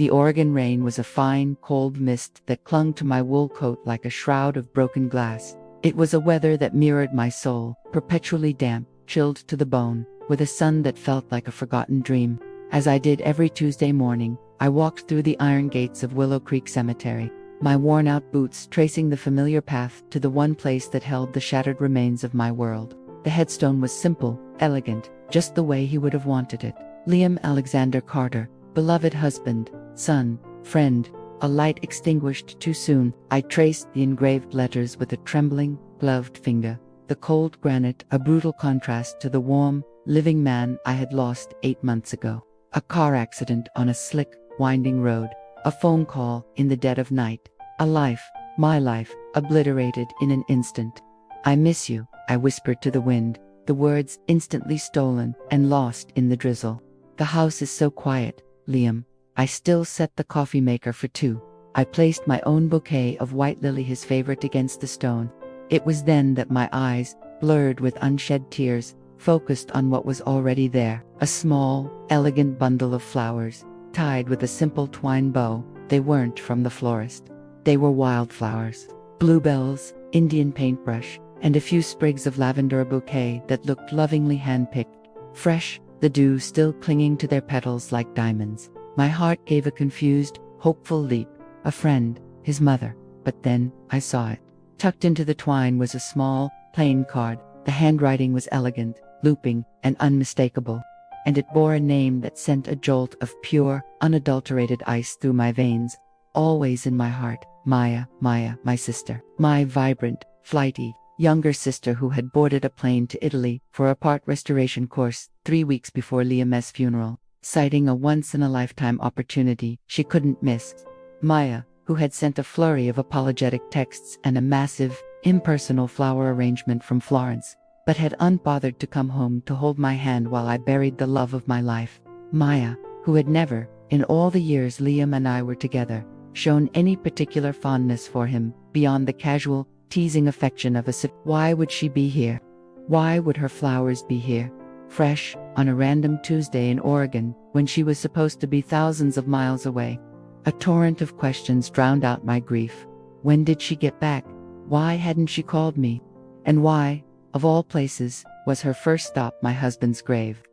The Oregon rain was a fine, cold mist that clung to my wool coat like a shroud of broken glass. It was a weather that mirrored my soul, perpetually damp, chilled to the bone, with a sun that felt like a forgotten dream. As I did every Tuesday morning, I walked through the iron gates of Willow Creek Cemetery, my worn-out boots tracing the familiar path to the one place that held the shattered remains of my world. The headstone was simple, elegant, just the way he would have wanted it. Liam Alexander Carter, beloved husband, son, friend. A light extinguished too soon. I traced the engraved letters with a trembling, gloved finger. The cold granite, a brutal contrast to the warm, living man I had lost 8 months ago. A car accident on a slick, winding road. A phone call in the dead of night. A life, my life, obliterated in an instant. "I miss you," I whispered to the wind, the words instantly stolen and lost in the drizzle. "The house is so quiet, Liam." I still set the coffee maker for 2. I placed my own bouquet of white lily, his favorite, against the stone. It was then that my eyes, blurred with unshed tears, focused on what was already there. A small, elegant bundle of flowers, tied with a simple twine bow. They weren't from the florist. They were wildflowers. Bluebells, Indian paintbrush, and a few sprigs of lavender, a bouquet that looked lovingly hand-picked. Fresh, the dew still clinging to their petals like diamonds. My heart gave a confused, hopeful leap. A friend, his mother. But then, I saw it. Tucked into the twine was a small, plain card. The handwriting was elegant, looping, and unmistakable. And it bore a name that sent a jolt of pure, unadulterated ice through my veins. Always in my heart, Maya, my sister. My vibrant, flighty, younger sister who had boarded a plane to Italy for a part restoration course 3 weeks before Liam's funeral, citing a once-in-a-lifetime opportunity she couldn't miss. Maya, who had sent a flurry of apologetic texts and a massive, impersonal flower arrangement from Florence, but had unbothered to come home to hold my hand while I buried the love of my life. Maya, who had never, in all the years Liam and I were together, shown any particular fondness for him, beyond the casual, teasing affection of a sip. Why would she be here? Why would her flowers be here? Fresh, on a random Tuesday in Oregon, when she was supposed to be thousands of miles away. A torrent of questions drowned out my grief. When did she get back? Why hadn't she called me? And why, of all places, was her first stop my husband's grave?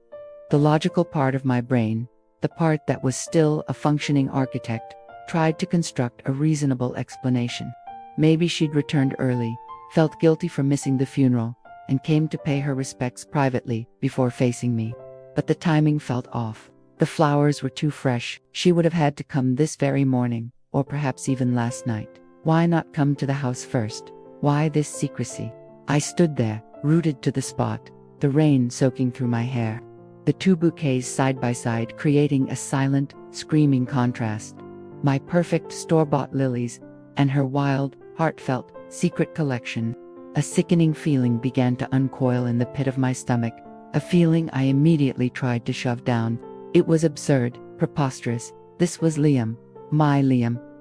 The logical part of my brain, the part that was still a functioning architect, tried to construct a reasonable explanation. Maybe she'd returned early, felt guilty for missing the funeral, and came to pay her respects privately before facing me. But the timing felt off. The flowers were too fresh. She would have had to come this very morning, or perhaps even last night. Why not come to the house first? Why this secrecy? I stood there, rooted to the spot, the rain soaking through my hair. The 2 bouquets side by side, creating a silent, screaming contrast. My perfect store-bought lilies, and her wild, heartfelt, secret collection. A sickening feeling began to uncoil in the pit of my stomach, a feeling I immediately tried to shove down. It was absurd, preposterous. This was Liam,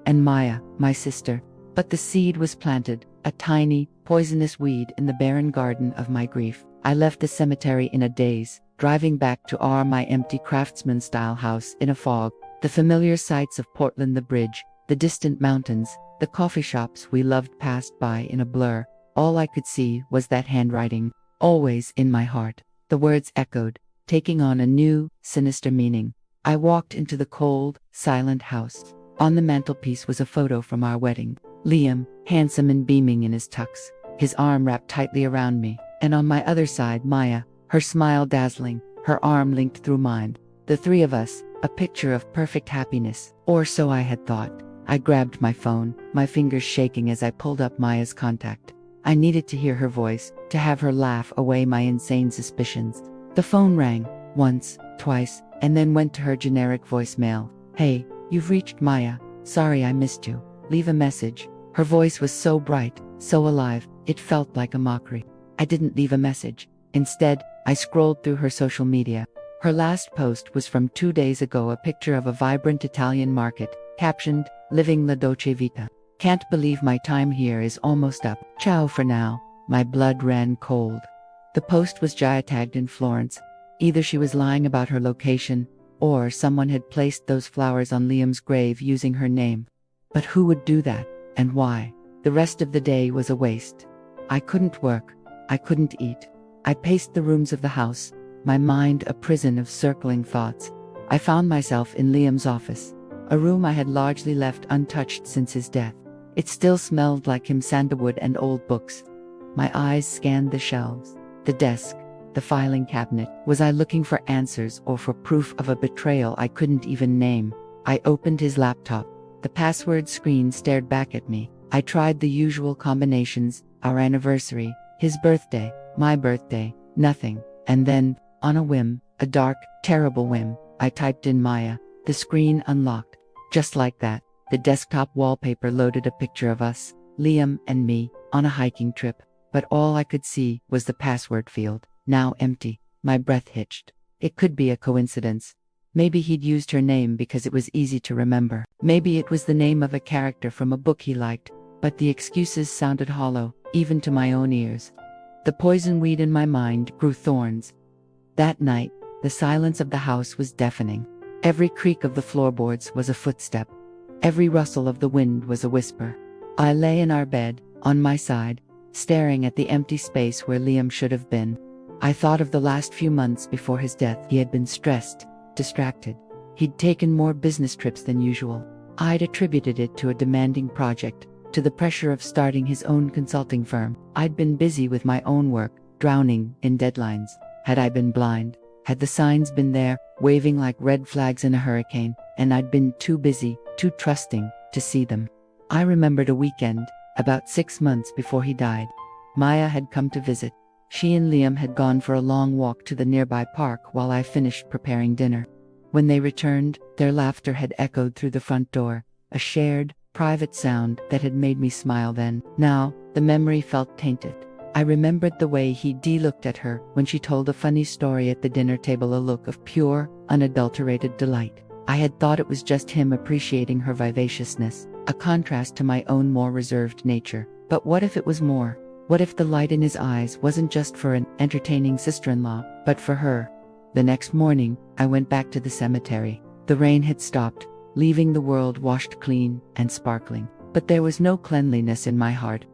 and Maya, my sister. But the seed was planted, a tiny, poisonous weed in the barren garden of my grief. I left the cemetery in a daze, driving back to my empty craftsman-style house in a fog. The familiar sights of Portland, the bridge, the distant mountains, the coffee shops we loved passed by in a blur. All I could see was that handwriting, always in my heart. The words echoed, taking on a new, sinister meaning. I walked into the cold, silent house. On the mantelpiece was a photo from our wedding. Liam, handsome and beaming in his tux, his arm wrapped tightly around me. And on my other side, Maya, her smile dazzling, her arm linked through mine. The 3 of us, a picture of perfect happiness. Or so I had thought. I grabbed my phone, my fingers shaking as I pulled up Maya's contact. I needed to hear her voice, to have her laugh away my insane suspicions. The phone rang, once, twice, and then went to her generic voicemail. "Hey, you've reached Maya. Sorry I missed you. Leave a message." Her voice was so bright, so alive, it felt like a mockery. I didn't leave a message. Instead, I scrolled through her social media. Her last post was from 2 days ago, a picture of a vibrant Italian market, captioned, "Living la dolce vita. Can't believe my time here is almost up. Ciao for now." My blood ran cold. The post was geotagged in Florence. Either she was lying about her location, Or someone had placed those flowers on Liam's grave using her name. But who would do that, and why? The rest of the day was a waste. I couldn't work. I couldn't eat. I paced the rooms of the house, my mind a prison of circling thoughts. I found myself in Liam's office, a room I had largely left untouched since his death. It still smelled like him, sandalwood and old books. My eyes scanned the shelves, the desk, the filing cabinet. Was I looking for answers or for proof of a betrayal I couldn't even name? I opened his laptop. The password screen stared back at me. I tried the usual combinations, our anniversary, his birthday, my birthday, nothing. And then, on a whim, a dark, terrible whim, I typed in Maya. The screen unlocked. Just like that, the desktop wallpaper loaded a picture of us, Liam and me, on a hiking trip. But all I could see was the password field, now empty. My breath hitched. It could be a coincidence. Maybe he'd used her name because it was easy to remember. Maybe it was the name of a character from a book he liked. But the excuses sounded hollow, even to my own ears. The poison weed in my mind grew thorns. That night, the silence of the house was deafening. Every creak of the floorboards was a footstep. Every rustle of the wind was a whisper. I lay in our bed, on my side, staring at the empty space where Liam should have been. I thought of the last few months before his death. He had been stressed, distracted. He'd taken more business trips than usual. I'd attributed it to a demanding project, to the pressure of starting his own consulting firm. I'd been busy with my own work, drowning in deadlines. Had I been blind? Had the signs been there, waving like red flags in a hurricane, and I'd been too busy, too trusting, to see them? I remembered a weekend, about 6 months before he died. Maya had come to visit. She and Liam had gone for a long walk to the nearby park while I finished preparing dinner. When they returned, their laughter had echoed through the front door, a shared, private sound that had made me smile then. Now, the memory felt tainted. I remembered the way he looked at her when she told a funny story at the dinner table, a look of pure, unadulterated delight. I had thought it was just him appreciating her vivaciousness, a contrast to my own more reserved nature. But what if it was more? What if the light in his eyes wasn't just for an entertaining sister-in-law, but for her? The next morning, I went back to the cemetery. The rain had stopped, leaving the world washed clean and sparkling. But there was no cleanliness in my heart.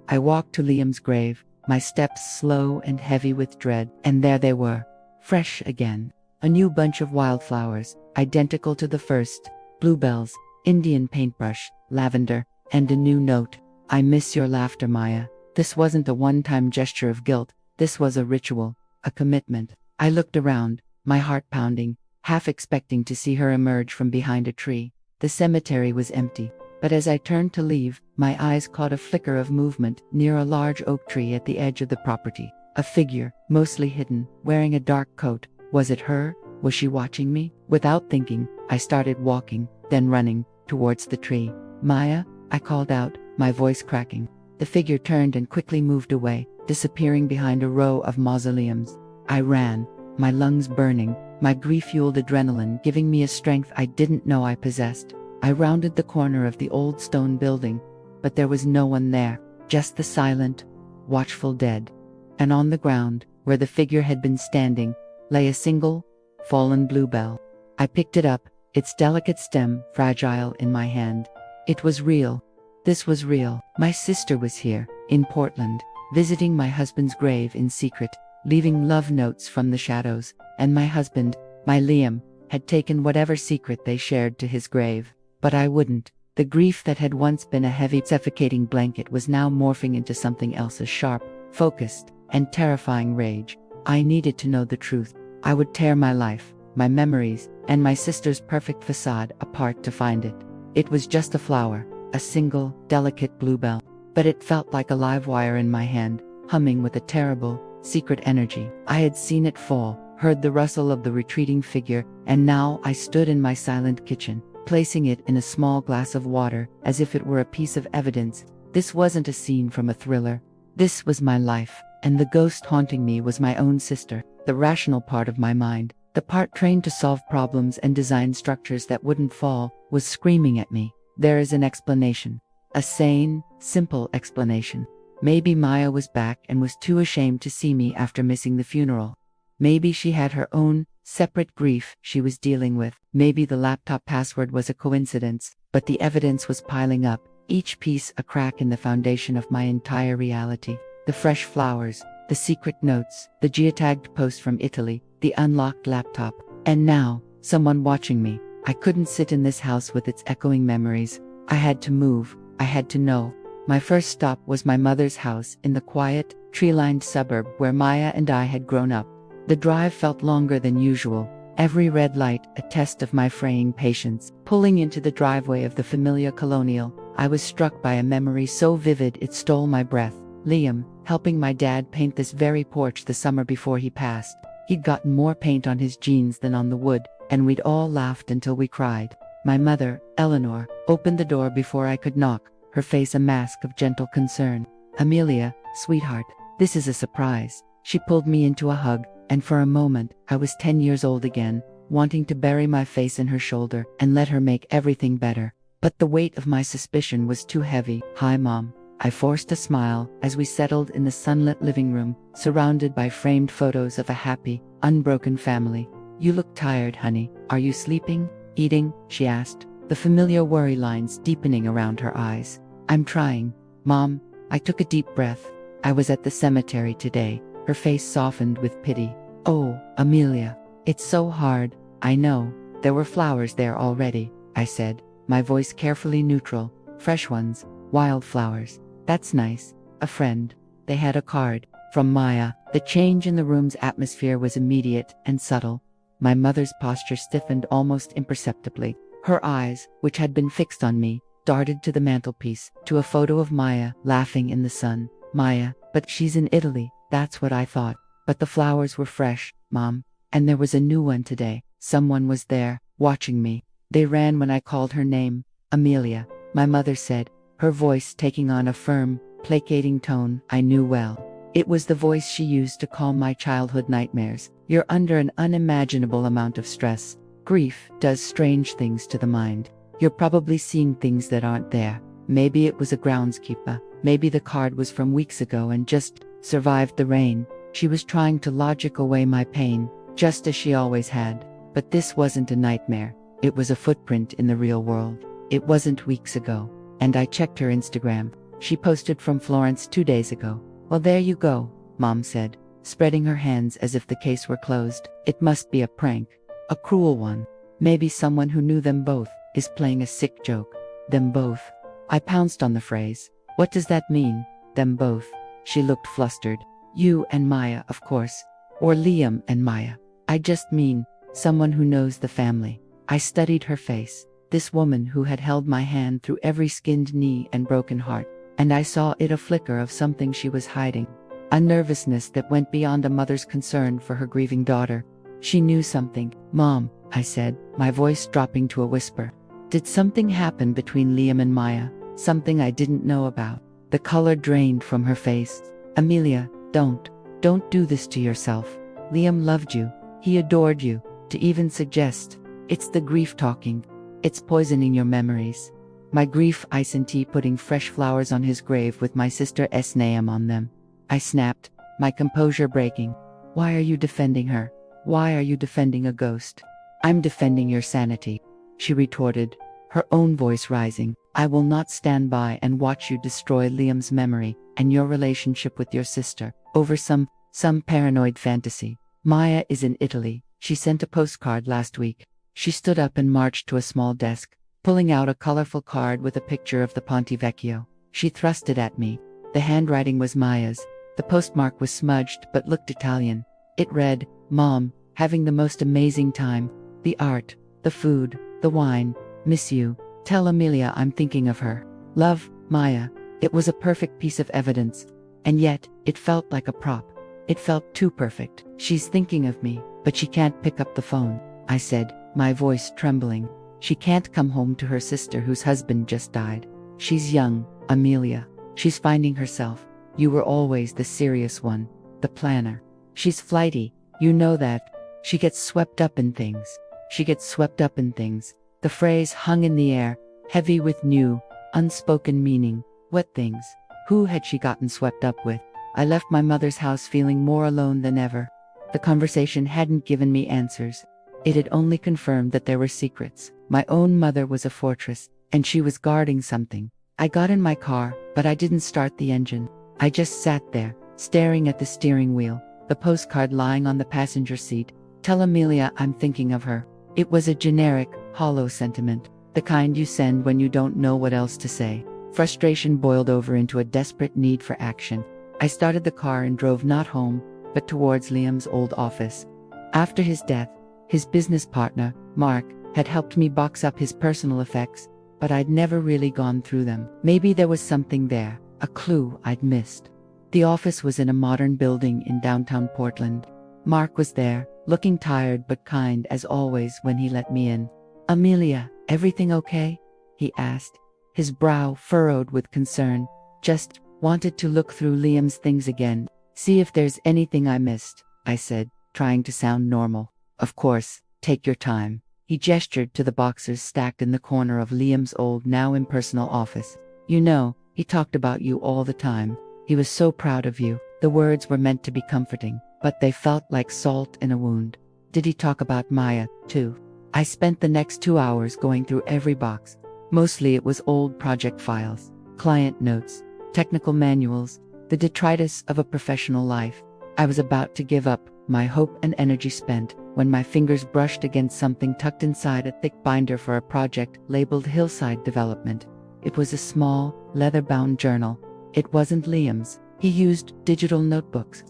I walked to Liam's grave, my steps slow and heavy with dread, and there they were, fresh again. A new bunch of wildflowers, identical to the first, bluebells, Indian paintbrush, lavender, and a new note. I miss your laughter, Maya. This wasn't a one-time gesture of guilt. This was a ritual, a commitment. I looked around, my heart pounding, half expecting to see her emerge from behind a tree. The cemetery was empty. But as I turned to leave, my eyes caught a flicker of movement near a large oak tree at the edge of the property. A figure, mostly hidden, wearing a dark coat. Was it her? Was she watching me? Without thinking, I started walking, then running, towards the tree. Maya, I called out, my voice cracking. The figure turned and quickly moved away, disappearing behind a row of mausoleums. I ran, my lungs burning, my grief-fueled adrenaline giving me a strength I didn't know I possessed. I rounded the corner of the old stone building, but there was no one there, just the silent, watchful dead. And on the ground, where the figure had been standing, lay a single, fallen bluebell. I picked it up, its delicate stem fragile in my hand. It was real. This was real. My sister was here, in Portland, visiting my husband's grave in secret, leaving love notes from the shadows, and my husband, my Liam, had taken whatever secret they shared to his grave. But I wouldn't. The grief that had once been a heavy, suffocating blanket was now morphing into something else, a sharp, focused, and terrifying rage. I needed to know the truth. I would tear my life, my memories, and my sister's perfect facade apart to find it. It was just a flower, a single, delicate bluebell, but it felt like a live wire in my hand, humming with a terrible, secret energy. I had seen it fall, heard the rustle of the retreating figure, and now I stood in my silent kitchen, placing it in a small glass of water, as if it were a piece of evidence. This wasn't a scene from a thriller. This was my life, and the ghost haunting me was my own sister, the rational part of my mind, the part trained to solve problems and design structures that wouldn't fall, was screaming at me. There is an explanation. A sane, simple explanation. Maybe Maya was back and was too ashamed to see me after missing the funeral. Maybe she had her own separate grief she was dealing with. Maybe the laptop password was a coincidence, but the evidence was piling up, each piece a crack in the foundation of my entire reality. The fresh flowers, the secret notes, the geotagged post from Italy, the unlocked laptop, and now, someone watching me. I couldn't sit in this house with its echoing memories. I had to move. I had to know. My first stop was my mother's house in the quiet, tree-lined suburb where Maya and I had grown up. The drive felt longer than usual, every red light a test of my fraying patience. Pulling into the driveway of the familiar colonial, I was struck by a memory so vivid it stole my breath. Liam, helping my dad paint this very porch the summer before he passed. He'd gotten more paint on his jeans than on the wood, and we'd all laughed until we cried. My mother, Eleanor, opened the door before I could knock, her face a mask of gentle concern. "Amelia, sweetheart, this is a surprise." She pulled me into a hug, and for a moment, I was 10 years old again, wanting to bury my face in her shoulder and let her make everything better. But the weight of my suspicion was too heavy. "Hi, Mom." I forced a smile as we settled in the sunlit living room, surrounded by framed photos of a happy, unbroken family. "You look tired, honey. Are you sleeping? Eating?" she asked, the familiar worry lines deepening around her eyes. "I'm trying, Mom." I took a deep breath. "I was at the cemetery today." Her face softened with pity. "Oh, Amelia, it's so hard." "I know. There were flowers there already," I said, my voice carefully neutral. "Fresh ones, wildflowers." "That's nice. A friend." They had a card from Maya. The change in the room's atmosphere was immediate and subtle. My mother's posture stiffened almost imperceptibly. Her eyes, which had been fixed on me, darted to the mantelpiece, to a photo of Maya laughing in the sun. "Maya, but she's in Italy." That's what I thought. But the flowers were fresh, Mom. And there was a new one today. Someone was there, watching me. They ran when I called her name. "Amelia," my mother said, her voice taking on a firm, placating tone I knew well. It was the voice she used to calm my childhood nightmares. "You're under an unimaginable amount of stress. Grief does strange things to the mind. You're probably seeing things that aren't there. Maybe it was a groundskeeper. Maybe the card was from weeks ago and just survived the rain." She was trying to logic away my pain, just as she always had. But this wasn't a nightmare. It was a footprint in the real world. It wasn't weeks ago. And I checked her Instagram. She posted from Florence 2 days ago. "Well, there you go," Mom said, spreading her hands as if the case were closed. "It must be a prank. A cruel one. Maybe someone who knew them both is playing a sick joke." "Them both." I pounced on the phrase. "What does that mean, them both?" She looked flustered. "You and Maya, of course. Or Liam and Maya." "I just mean, someone who knows the family." I studied her face. This woman who had held my hand through every skinned knee and broken heart. And I saw it a flicker of something she was hiding. A nervousness that went beyond a mother's concern for her grieving daughter. She knew something. "Mom," I said, my voice dropping to a whisper. "Did something happen between Liam and Maya? Something I didn't know about?" The color drained from her face. "Amelia, don't do this to yourself. Liam loved you. He adored you. To even suggest, it's the grief talking. It's poisoning your memories." My grief iced tea putting fresh flowers on his grave with my sister's name on them. I snapped, my composure breaking. "Why are you defending her? Why are you defending a ghost?" "I'm defending your sanity," she retorted, her own voice rising. "I will not stand by and watch you destroy Liam's memory and your relationship with your sister over some paranoid fantasy. Maya is in Italy. She sent a postcard last week." She stood up and marched to a small desk, pulling out a colorful card with a picture of the Ponte Vecchio. She thrust it at me. The handwriting was Maya's. The postmark was smudged but looked Italian. It read, "Mom, having the most amazing time. The art, the food, the wine. Miss you. Tell Amelia I'm thinking of her. Love, Maya." It was a perfect piece of evidence. And yet, it felt like a prop. It felt too perfect. "She's thinking of me, but she can't pick up the phone," I said, my voice trembling. "She can't come home to her sister whose husband just died. She's young, Amelia. She's finding herself. You were always the serious one, the planner. She's flighty, you know that. She gets swept up in things. She gets swept up in things." The phrase hung in the air, heavy with new, unspoken meaning. What things? Who had she gotten swept up with? I left my mother's house feeling more alone than ever. The conversation hadn't given me answers. It had only confirmed that there were secrets. My own mother was a fortress, and she was guarding something. I got in my car, but I didn't start the engine. I just sat there, staring at the steering wheel, the postcard lying on the passenger seat. Tell Amelia I'm thinking of her. It was a generic, hollow sentiment, the kind you send when you don't know what else to say. Frustration boiled over into a desperate need for action. I started the car and drove not home, but towards Liam's old office. After his death, his business partner, Mark, had helped me box up his personal effects, but I'd never really gone through them. Maybe there was something there, a clue I'd missed. The office was in a modern building in downtown Portland. Mark was there, looking tired but kind as always when he let me in. "Amelia, everything okay?" he asked, his brow furrowed with concern. "Just wanted to look through Liam's things again, see if there's anything I missed," I said, trying to sound normal. "Of course, take your time." He gestured to the boxes stacked in the corner of Liam's old, now impersonal office. "You know, he talked about you all the time. He was so proud of you." The words were meant to be comforting, but they felt like salt in a wound. "Did he talk about Maya, too?" I spent the next 2 hours going through every box. Mostly it was old project files, client notes, technical manuals, the detritus of a professional life. I was about to give up, my hope and energy spent, when my fingers brushed against something tucked inside a thick binder for a project labeled Hillside Development. It was a small, leather-bound journal. It wasn't Liam's. He used digital notebooks.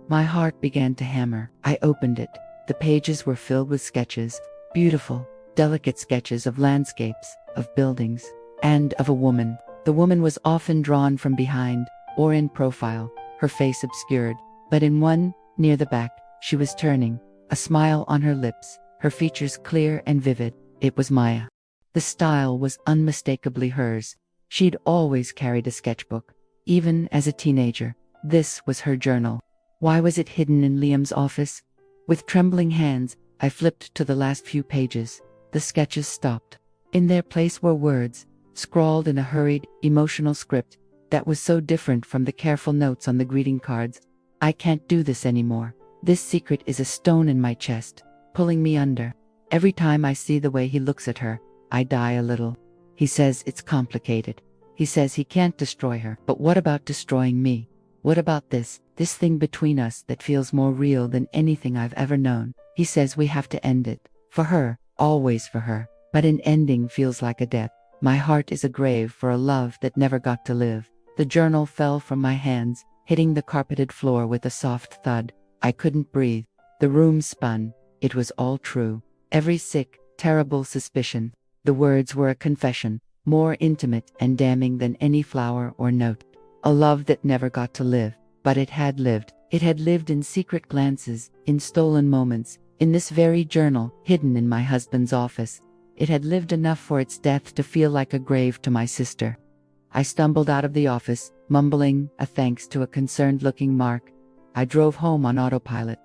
My heart began to hammer. I opened it. The pages were filled with sketches, beautiful, delicate sketches of landscapes, of buildings, and of a woman. The woman was often drawn from behind, or in profile, her face obscured. But in one, near the back, she was turning, a smile on her lips, her features clear and vivid. It was Maya. The style was unmistakably hers. She'd always carried a sketchbook, even as a teenager. This was her journal. Why was it hidden in Liam's office? With trembling hands, I flipped to the last few pages. The sketches stopped. In their place were words, scrawled in a hurried, emotional script that was so different from the careful notes on the greeting cards. "I can't do this anymore. This secret is a stone in my chest, pulling me under. Every time I see the way he looks at her, I die a little. He says it's complicated. He says he can't destroy her. But what about destroying me? What about this thing between us that feels more real than anything I've ever known? He says we have to end it. For her, always for her. But an ending feels like a death. My heart is a grave for a love that never got to live." The journal fell from my hands, hitting the carpeted floor with a soft thud. I couldn't breathe. The room spun. It was all true. Every sick, terrible suspicion. The words were a confession, more intimate and damning than any flower or note. A love that never got to live, but it had lived. It had lived in secret glances, in stolen moments, in this very journal, hidden in my husband's office. It had lived enough for its death to feel like a grave to my sister. I stumbled out of the office, mumbling a thanks to a concerned-looking Mark. I drove home on autopilot,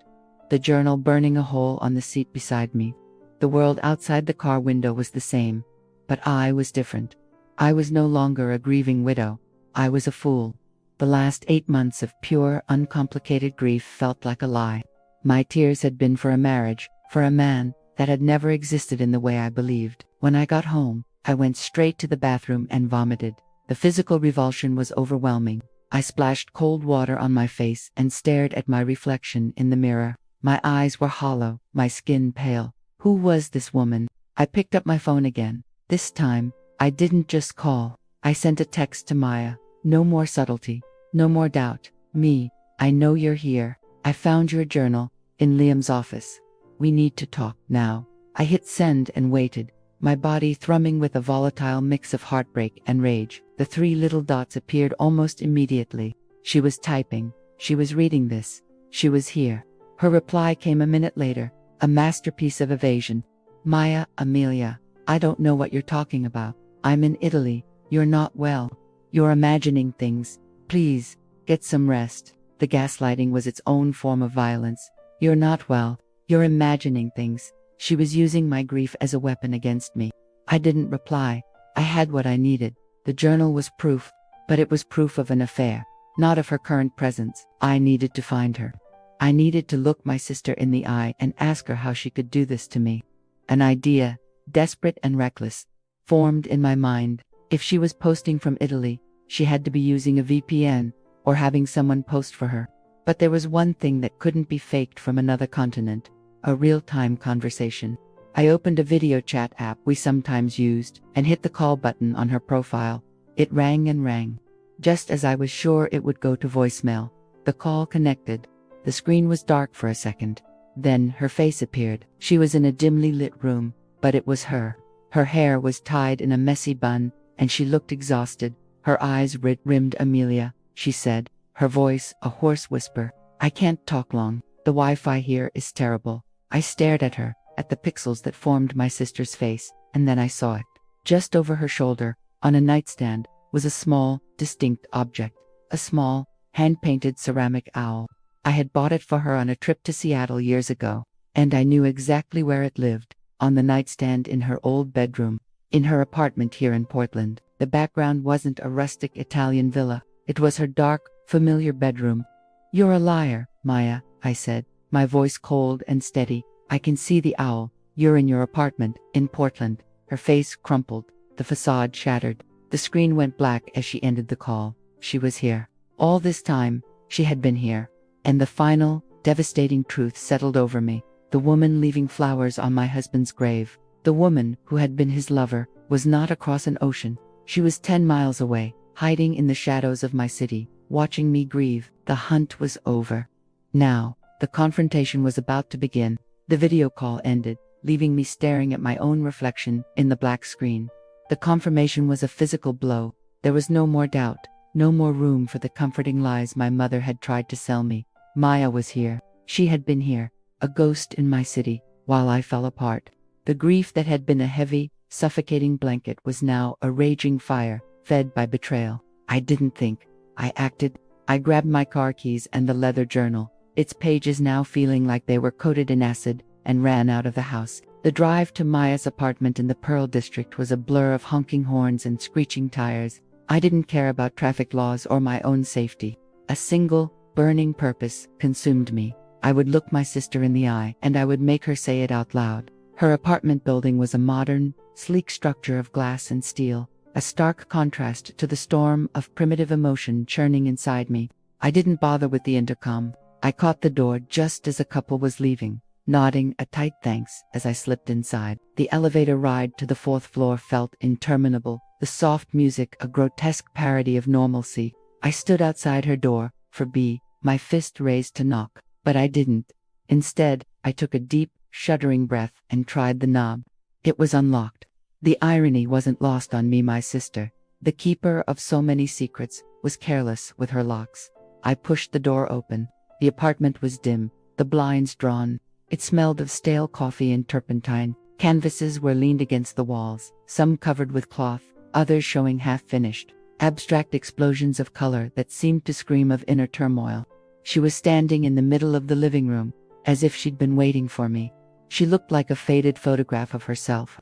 the journal burning a hole on the seat beside me. The world outside the car window was the same, but I was different. I was no longer a grieving widow. I was a fool. The last 8 months of pure, uncomplicated grief felt like a lie. My tears had been for a marriage, for a man that had never existed in the way I believed. When I got home, I went straight to the bathroom and vomited. The physical revulsion was overwhelming. I splashed cold water on my face and stared at my reflection in the mirror. My eyes were hollow, my skin pale. Who was this woman? I picked up my phone again. This time, I didn't just call. I sent a text to Maya. No more subtlety. No more doubt. "Me, I know you're here. I found your journal in Liam's office. We need to talk now." I hit send and waited, my body thrumming with a volatile mix of heartbreak and rage. The 3 little dots appeared almost immediately. She was typing. She was reading this. She was here. Her reply came a minute later, a masterpiece of evasion. "Maya, Amelia, I don't know what you're talking about. I'm in Italy. You're not well. You're imagining things. Please, get some rest." The gaslighting was its own form of violence. "You're not well. You're imagining things." She was using my grief as a weapon against me. I didn't reply. I had what I needed. The journal was proof, but it was proof of an affair, not of her current presence. I needed to find her. I needed to look my sister in the eye and ask her how she could do this to me. An idea, desperate and reckless, formed in my mind. If she was posting from Italy, she had to be using a VPN or having someone post for her. But there was one thing that couldn't be faked from another continent: a real-time conversation. I opened a video chat app we sometimes used and hit the call button on her profile. It rang and rang. Just as I was sure it would go to voicemail, the call connected. The screen was dark for a second. Then her face appeared. She was in a dimly lit room, but it was her. Her hair was tied in a messy bun, and she looked exhausted. Her eyes rimmed. "Amelia," she said, her voice a hoarse whisper. "I can't talk long. The Wi-Fi here is terrible." I stared at her, at the pixels that formed my sister's face, and then I saw it. Just over her shoulder, on a nightstand, was a small, distinct object. A small, hand-painted ceramic owl. I had bought it for her on a trip to Seattle years ago, and I knew exactly where it lived: on the nightstand in her old bedroom, in her apartment here in Portland. The background wasn't a rustic Italian villa. It was her dark, familiar bedroom. "You're a liar, Maya," I said, my voice cold and steady. "I can see the owl. You're in your apartment, in Portland." Her face crumpled, the facade shattered. The screen went black as she ended the call. She was here. All this time, she had been here. And the final, devastating truth settled over me. The woman leaving flowers on my husband's grave, the woman who had been his lover, was not across an ocean. She was 10 miles away, hiding in the shadows of my city, watching me grieve. The hunt was over. Now, the confrontation was about to begin. The video call ended, leaving me staring at my own reflection in the black screen. The confirmation was a physical blow. There was no more doubt, no more room for the comforting lies my mother had tried to sell me. Maya was here. She had been here, a ghost in my city, while I fell apart. The grief that had been a heavy, suffocating blanket was now a raging fire, fed by betrayal. I didn't think. I acted. I grabbed my car keys and the leather journal, its pages now feeling like they were coated in acid, and ran out of the house. The drive to Maya's apartment in the Pearl District was a blur of honking horns and screeching tires. I didn't care about traffic laws or my own safety. A single, burning purpose consumed me. I would look my sister in the eye, and I would make her say it out loud. Her apartment building was a modern, sleek structure of glass and steel, a stark contrast to the storm of primitive emotion churning inside me. I didn't bother with the intercom. I caught the door just as a couple was leaving, nodding a tight thanks as I slipped inside. The elevator ride to the 4th floor felt interminable, the soft music a grotesque parody of normalcy. I stood outside her door, for B, my fist raised to knock, but I didn't. Instead, I took a deep, shuddering breath and tried the knob. It was unlocked. The irony wasn't lost on me. My sister, the keeper of so many secrets, was careless with her locks. I pushed the door open. The apartment was dim, the blinds drawn. It smelled of stale coffee and turpentine. Canvases were leaned against the walls, some covered with cloth, others showing half-finished, abstract explosions of color that seemed to scream of inner turmoil. She was standing in the middle of the living room, as if she'd been waiting for me. She looked like a faded photograph of herself.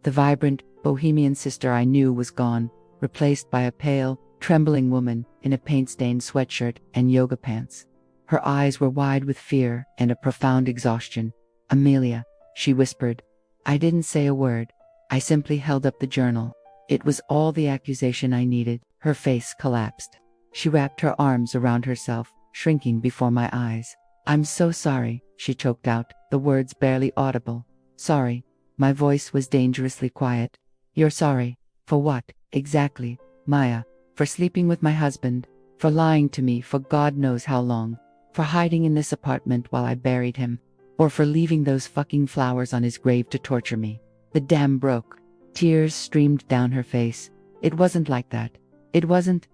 The vibrant, bohemian sister I knew was gone, replaced by a pale, trembling woman in a paint-stained sweatshirt and yoga pants. Her eyes were wide with fear and a profound exhaustion. "Amelia," she whispered. I didn't say a word. I simply held up the journal. It was all the accusation I needed. Her face collapsed. She wrapped her arms around herself, shrinking before my eyes. "I'm so sorry," she choked out, the words barely audible. "Sorry." My voice was dangerously quiet. "You're sorry? For what, exactly, Maya? For sleeping with my husband? For lying to me for God knows how long? For hiding in this apartment while I buried him? Or for leaving those fucking flowers on his grave to torture me?" The dam broke. Tears streamed down her face. "It wasn't like that. It wasn't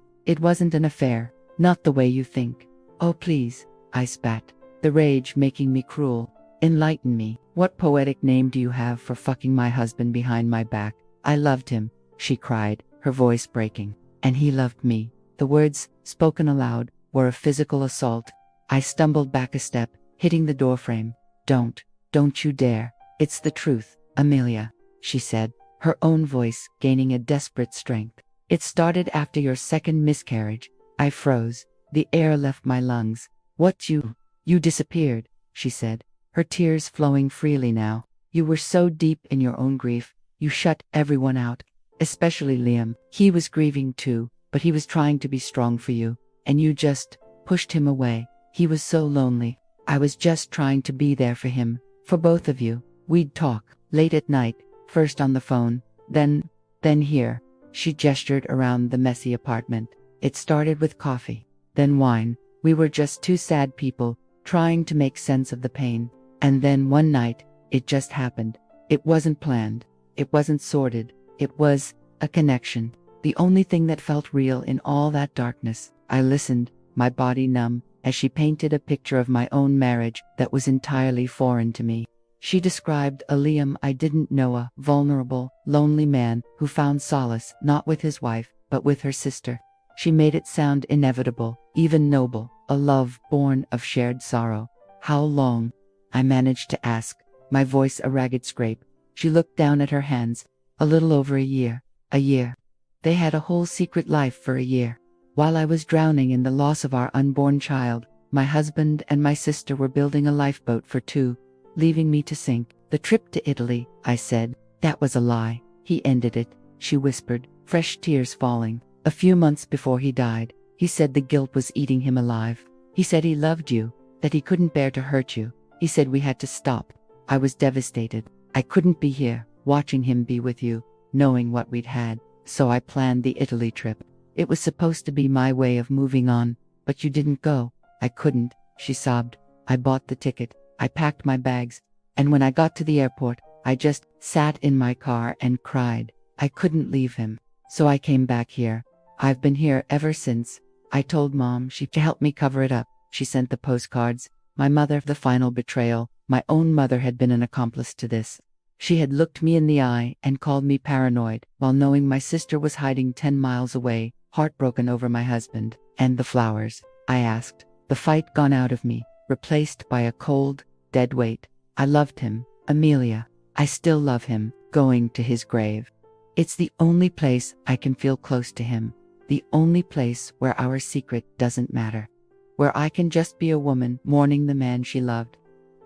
an affair. Not the way you think." "Oh please," I spat, the rage making me cruel. "Enlighten me. What poetic name do you have for fucking my husband behind my back?" "I loved him," she cried, her voice breaking. "And he loved me." The words, spoken aloud, were a physical assault. I stumbled back a step, hitting the doorframe. Don't you dare. It's the truth, Amelia," she said, her own voice gaining a desperate strength. "It started after your second miscarriage." I froze. The air left my lungs. "What you You disappeared, she said, her tears flowing freely now. You were so deep in your own grief, you shut everyone out, especially Liam. He was grieving too, but he was trying to be strong for you, and you just pushed him away. He was so lonely. I was just trying to be there for him, for both of you. We'd talk, late at night, first on the phone, then here. She gestured around the messy apartment. It started with coffee, then wine. We were just two sad people, trying to make sense of the pain. And then one night, it just happened. It wasn't planned. It wasn't sorted. It was a connection. The only thing that felt real in all that darkness. I listened, my body numb, as she painted a picture of my own marriage that was entirely foreign to me. She described a Liam I didn't know, a vulnerable, lonely man who found solace not with his wife, but with her sister. She made it sound inevitable, even noble, a love born of shared sorrow. How long? I managed to ask, my voice a ragged scrape. She looked down at her hands. A little over a year. A year. They had a whole secret life for a year. While I was drowning in the loss of our unborn child, my husband and my sister were building a lifeboat for two, leaving me to sink. The trip to Italy, I said. That was a lie. He ended it, she whispered, fresh tears falling. A few months before he died, he said the guilt was eating him alive. He said he loved you, that he couldn't bear to hurt you. He said we had to stop. I was devastated. I couldn't be here, watching him be with you, knowing what we'd had. So I planned the Italy trip. It was supposed to be my way of moving on, but you didn't go. I couldn't, she sobbed. I bought the ticket. I packed my bags. And when I got to the airport, I just sat in my car and cried. I couldn't leave him. So I came back here. I've been here ever since. I told Mom she to help me cover it up. She sent the postcards. My mother, the final betrayal. My own mother had been an accomplice to this. She had looked me in the eye and called me paranoid, while knowing my sister was hiding 10 miles away, heartbroken over my husband. And the flowers? I asked. The fight gone out of me, replaced by a cold, dead weight. I loved him, Amelia. I still love him, going to his grave. It's the only place I can feel close to him. The only place where our secret doesn't matter. Where I can just be a woman mourning the man she loved.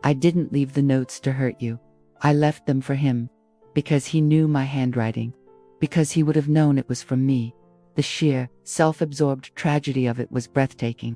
I didn't leave the notes to hurt you. I left them for him. Because he knew my handwriting. Because he would have known it was from me. The sheer, self-absorbed tragedy of it was breathtaking.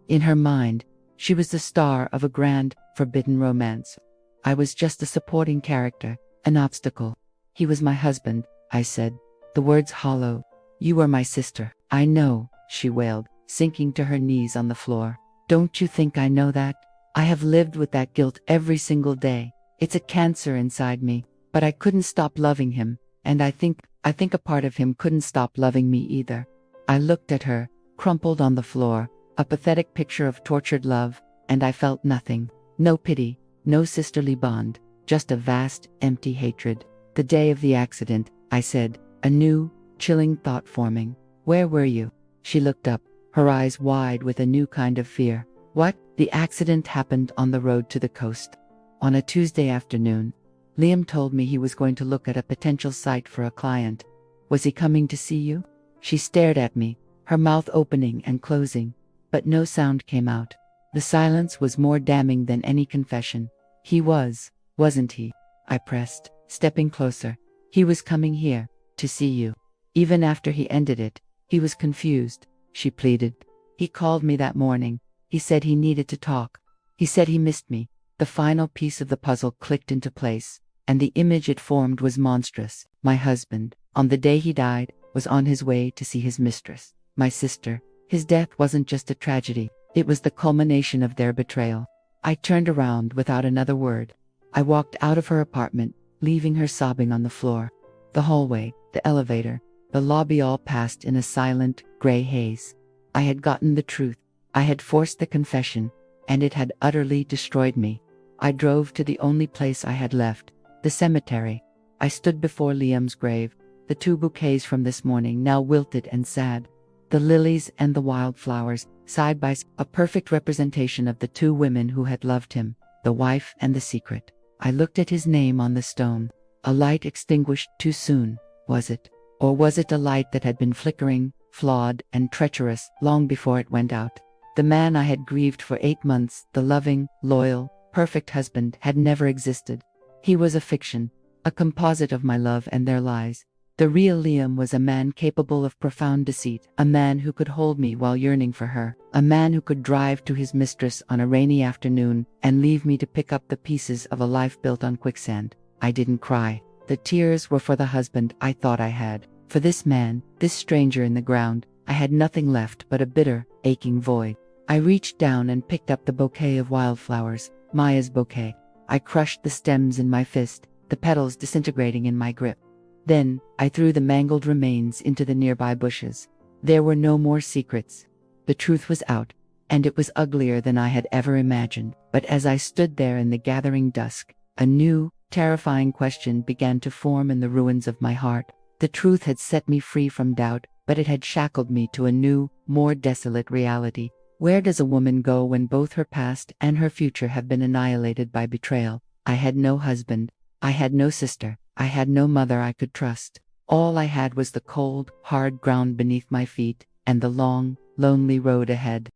In her mind, she was the star of a grand, forbidden romance. I was just a supporting character, an obstacle. He was my husband, I said, the words hollow. You were my sister. I know, she wailed, sinking to her knees on the floor. Don't you think I know that? I have lived with that guilt every single day. It's a cancer inside me, but I couldn't stop loving him, and I think a part of him couldn't stop loving me either. I looked at her, crumpled on the floor, a pathetic picture of tortured love, and I felt nothing. No pity, no sisterly bond, just a vast, empty hatred. The day of the accident, I said, a new, chilling thought forming. Where were you? She looked up, her eyes wide with a new kind of fear. What? The accident happened on the road to the coast. On a Tuesday afternoon. Liam told me he was going to look at a potential site for a client. Was he coming to see you? She stared at me, her mouth opening and closing, but no sound came out. The silence was more damning than any confession. He was, wasn't he? I pressed, stepping closer. He was coming here, to see you. Even after he ended it, he was confused, she pleaded. He called me that morning. He said he needed to talk. He said he missed me. The final piece of the puzzle clicked into place, and the image it formed was monstrous. My husband, on the day he died, was on his way to see his mistress, my sister. His death wasn't just a tragedy, it was the culmination of their betrayal. I turned around without another word. I walked out of her apartment, leaving her sobbing on the floor. The hallway, the elevator, the lobby all passed in a silent, gray haze. I had gotten the truth. I had forced the confession, and it had utterly destroyed me. I drove to the only place I had left, the cemetery. I stood before Liam's grave, the two bouquets from this morning now wilted and sad. The lilies and the wildflowers, side by side, a perfect representation of the two women who had loved him, the wife and the secret. I looked at his name on the stone. A light extinguished too soon, was it? Or was it a light that had been flickering, flawed, and treacherous long before it went out? The man I had grieved for 8 months, the loving, loyal, perfect husband, had never existed. He was a fiction, a composite of my love and their lies. The real Liam was a man capable of profound deceit, a man who could hold me while yearning for her, a man who could drive to his mistress on a rainy afternoon and leave me to pick up the pieces of a life built on quicksand. I didn't cry. The tears were for the husband I thought I had. For this man, this stranger in the ground, I had nothing left but a bitter, aching void. I reached down and picked up the bouquet of wildflowers, Maya's bouquet. I crushed the stems in my fist, the petals disintegrating in my grip. Then, I threw the mangled remains into the nearby bushes. There were no more secrets. The truth was out, and it was uglier than I had ever imagined. But as I stood there in the gathering dusk, a new, terrifying question began to form in the ruins of my heart. The truth had set me free from doubt, but it had shackled me to a new, more desolate reality. Where does a woman go when both her past and her future have been annihilated by betrayal? I had no husband. I had no sister. I had no mother I could trust. All I had was the cold, hard ground beneath my feet, and the long, lonely road ahead.